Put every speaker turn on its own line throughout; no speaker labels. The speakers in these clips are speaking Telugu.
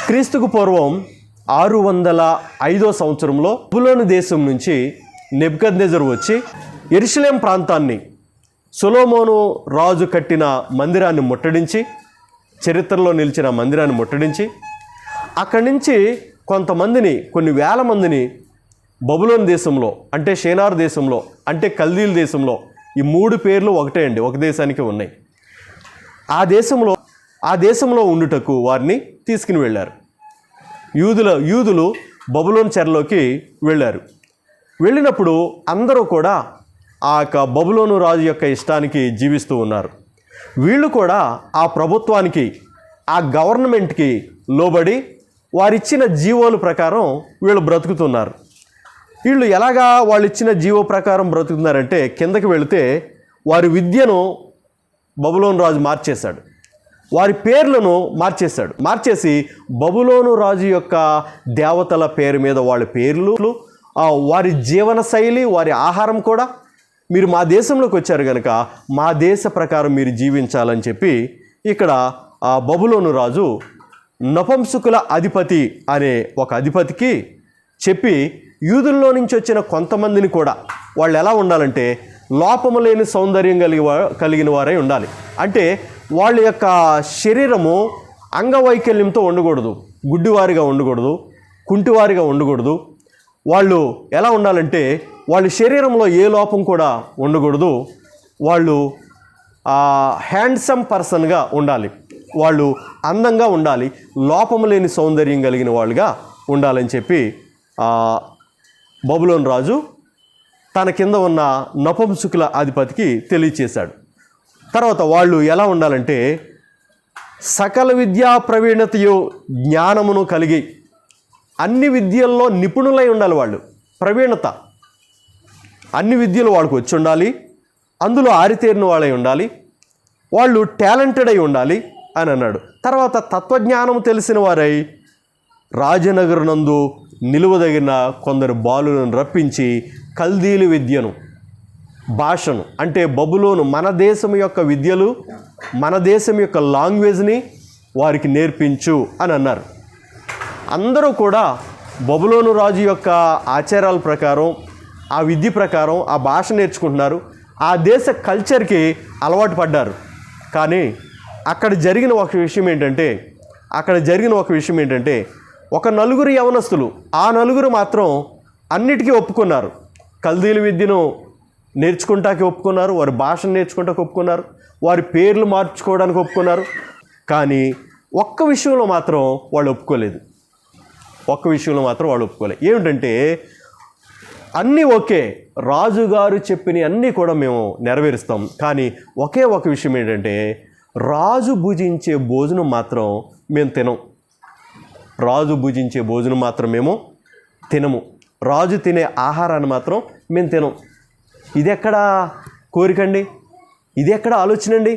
క్రీస్తుకు పూర్వం 605 సంవత్సరంలో బబులోను దేశం నుంచి నెబుకద్నెజరు వచ్చి యెరూషలేం ప్రాంతాన్ని సొలొమోను రాజు కట్టిన మందిరాన్ని ముట్టడించి, చరిత్రలో నిలిచిన మందిరాన్ని ముట్టడించి, అక్కడి నుంచి కొంతమందిని, కొన్ని వేల మందిని బబులోను దేశంలో, అంటే షేనార్ దేశంలో, అంటే కల్దీల దేశంలో, ఈ 3 పేర్లు ఒకటే అండి, ఒక దేశానికి ఉన్నాయి. ఆ దేశంలో ఉండుటకు వారిని తీసుకుని వెళ్ళారు. యూదులు బబులోను చెరలోకి వెళ్ళారు. వెళ్ళినప్పుడు అందరూ కూడా ఆ యొక్క బబులోను రాజు యొక్క ఇష్టానికి జీవిస్తూ ఉన్నారు. వీళ్ళు కూడా ఆ ప్రభుత్వానికి, ఆ గవర్నమెంట్కి లోబడి వారిచ్చిన జీవోల ప్రకారం వీళ్ళు బ్రతుకుతున్నారు. వీళ్ళు ఎలాగా వాళ్ళు ఇచ్చిన జీవో ప్రకారం బ్రతుకుతున్నారంటే, కిందకి వెళితే వారి విద్యను బబులోను రాజు మార్చేశాడు, వారి పేర్లను మార్చేసి బబులోను రాజు యొక్క దేవతల పేరు మీద వాళ్ళ పేర్లు, వారి జీవన శైలి, వారి ఆహారం కూడా, మీరు మా దేశంలోకి వచ్చారు కనుక మా దేశ ప్రకారం మీరు జీవించాలని చెప్పి ఇక్కడ బబులోను రాజు నపుంసకుల అధిపతి అనే ఒక అధిపతికి చెప్పి, యూదుల్లో నుంచి వచ్చిన కొంతమందిని కూడా వాళ్ళు ఎలా ఉండాలంటే లోపము లేని సౌందర్యం కలిగిన వారై ఉండాలి. అంటే వాళ్ళ యొక్క శరీరము అంగవైకల్యంతో ఉండకూడదు, గుడ్డివారిగా ఉండకూడదు, కుంటివారిగా ఉండకూడదు. వాళ్ళు ఎలా ఉండాలంటే వాళ్ళ శరీరంలో ఏ లోపం కూడా ఉండకూడదు. వాళ్ళు హ్యాండ్సమ్ పర్సన్గా ఉండాలి, వాళ్ళు అందంగా ఉండాలి, లోపము లేని సౌందర్యం కలిగిన వాళ్ళుగా ఉండాలని చెప్పి బబులోను రాజు తన కింద ఉన్న నపుంసకుల అధిపతికి తెలియచేశాడు. తర్వాత వాళ్ళు ఎలా ఉండాలంటే సకల విద్యా ప్రవీణతయు జ్ఞానమును కలిగి అన్ని విద్యల్లో నిపుణులై ఉండాలి. వాళ్ళు ప్రవీణత, అన్ని విద్యలు వాళ్ళకు వచ్చి ఉండాలి, అందులో ఆరితేరిన వాళ్ళై ఉండాలి, వాళ్ళు టాలెంటెడ్ అయి ఉండాలి అని అన్నాడు. తర్వాత తత్వజ్ఞానం తెలిసిన వారై రాజనగరునందు నిలువదగిన కొందరు బాలులను రప్పించి కల్దీలు విద్యను, భాషను, అంటే బబులోను మన దేశం యొక్క విద్యలు, మన దేశం యొక్క లాంగ్వేజ్ని వారికి నేర్పించు అని అన్నారు. అందరూ కూడా బబులోను రాజు యొక్క ఆచారాల ప్రకారం, ఆ విద్య ప్రకారం ఆ భాష నేర్చుకుంటున్నారు, ఆ దేశ కల్చర్కి అలవాటు పడ్డారు. కానీ అక్కడ జరిగిన ఒక విషయం ఏంటంటే ఒక నలుగురు యవనస్తులు, ఆ నలుగురు మాత్రం అన్నిటికీ ఒప్పుకున్నారు. కల్దీల విద్యను నేర్చుకుంటానికి ఒప్పుకున్నారు, వారి భాషను నేర్చుకుంటానికి ఒప్పుకున్నారు, వారి పేర్లు మార్చుకోవడానికి ఒప్పుకున్నారు. కానీ ఒక్క విషయంలో మాత్రం వాళ్ళు ఒప్పుకోలేదు. ఏమిటంటే అన్నీ ఓకే, రాజుగారు చెప్పిన అన్నీ కూడా మేము నెరవేరుస్తాం, కానీ ఒకే ఒక విషయం ఏంటంటే రాజు భుజించే భోజనం మాత్రం మేము తినం. రాజు తినే ఆహారాన్ని మాత్రం మేము తినం. ఇది ఎక్కడ కోరికండి, ఇది ఎక్కడ ఆలోచనండి?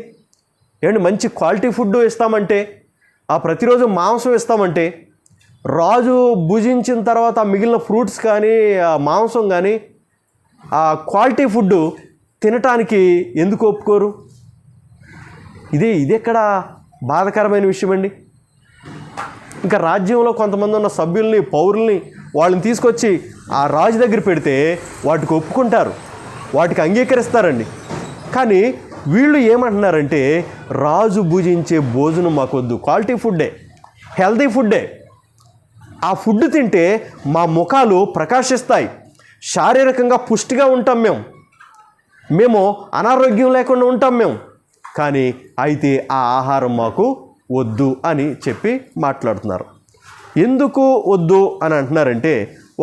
ఏమంటే మంచి క్వాలిటీ ఫుడ్ ఇస్తామంటే, ప్రతిరోజు మాంసం ఇస్తామంటే, రాజు భుజించిన తర్వాత మిగిలిన ఫ్రూట్స్ కానీ మాంసం కానీ క్వాలిటీ ఫుడ్ తినటానికి ఎందుకు ఒప్పుకోరు? ఇది ఎక్కడ బాధాకరమైన విషయం అండి. ఇంకా రాజ్యంలో కొంతమంది ఉన్న సభ్యుల్ని, పౌరుల్ని, వాళ్ళని తీసుకొచ్చి ఆ రాజు దగ్గర పెడితే వాటికి ఒప్పుకుంటారు, వాటికి అంగీకరిస్తారండి. కానీ వీళ్ళు ఏమంటున్నారంటే రాజు భుజించే భోజనం మాకొద్దు, క్వాలిటీ ఫుడ్డే, హెల్తీ ఫుడ్డే. ఆ ఫుడ్ తింటే మా ముఖాలు ప్రకాశిస్తాయి, శారీరకంగా పుష్టిగా ఉంటాం, మేము అనారోగ్యం లేకుండా ఉంటాం కానీ అయితే ఆ ఆహారం మాకు వద్దు అని చెప్పి మాట్లాడుతున్నారు. ఎందుకు వద్దు అని అంటున్నారంటే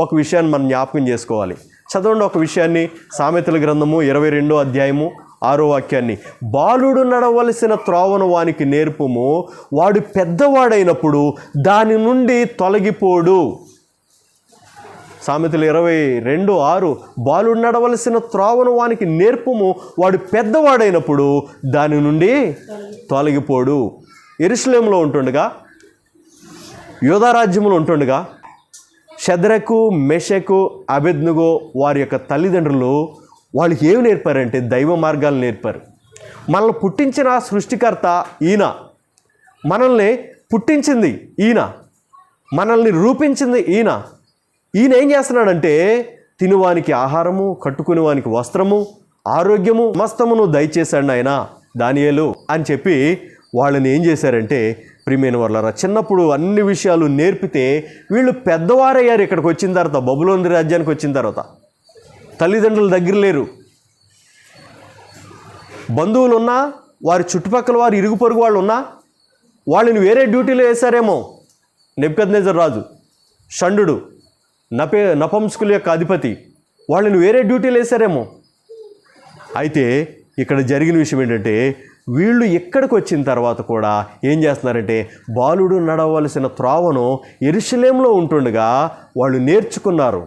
ఒక విషయాన్ని మనం జ్ఞాపకం చేసుకోవాలి. చదవండి ఒక విషయాన్ని, సామెతల గ్రంథము 22వ అధ్యాయము 6వ వాక్యాన్ని. బాలుడు నడవలసిన త్రోవను వానికి నేర్పుము, వాడు పెద్దవాడైనప్పుడు దాని నుండి తొలగిపోడు. సామెతలు 22:6. బాలుడు నడవలసిన త్రోవను వానికి నేర్పుము, వాడు పెద్దవాడైనప్పుడు దాని నుండి తొలగిపోడు. యెరూషలేములో ఉంటుండగా, యూదా రాజ్యంలో ఉంటుండగా షద్రకు, మెషకు, అబేద్నెగో వారి యొక్క తల్లిదండ్రులు వాళ్ళకి ఏమి నేర్పారంటే దైవ మార్గాలు నేర్పారు. మనల్ని పుట్టించిన సృష్టికర్త ఈయన, మనల్ని పుట్టించింది ఈయన, మనల్ని రూపించింది ఈయన ఏం చేస్తున్నాడంటే తినువానికి ఆహారము, కట్టుకునేవానికి వస్త్రము, ఆరోగ్యము సమస్తమును దయచేశాడు ఆయన దానియేలు అని చెప్పి వాళ్ళని ఏం చేశారంటే, ప్రియమైన వాళ్ళారా, చిన్నప్పుడు అన్ని విషయాలు నేర్పితే వీళ్ళు పెద్దవారయ్యారు. ఇక్కడికి వచ్చిన తర్వాత, బబులోను రాజ్యానికి వచ్చిన తర్వాత తల్లిదండ్రుల దగ్గర లేరు. బంధువులు ఉన్నా, వారి చుట్టుపక్కల వారు ఇరుగు పొరుగు వాళ్ళు ఉన్నా వాళ్ళని వేరే డ్యూటీలో వేశారేమో. నెబుకద్నెజర్ రాజు, షండు, నపుంసకుల యొక్క అధిపతి, వాళ్ళని వేరే డ్యూటీలు వేశారేమో. అయితే ఇక్కడ జరిగిన విషయం ఏంటంటే, వీళ్ళు ఇక్కడికి వచ్చిన తర్వాత కూడా ఏం చేస్తున్నారంటే, బాలుడు నడవలసిన త్రోవను యెరూషలేములో ఉంటుండగా వాళ్ళు నేర్చుకున్నారు.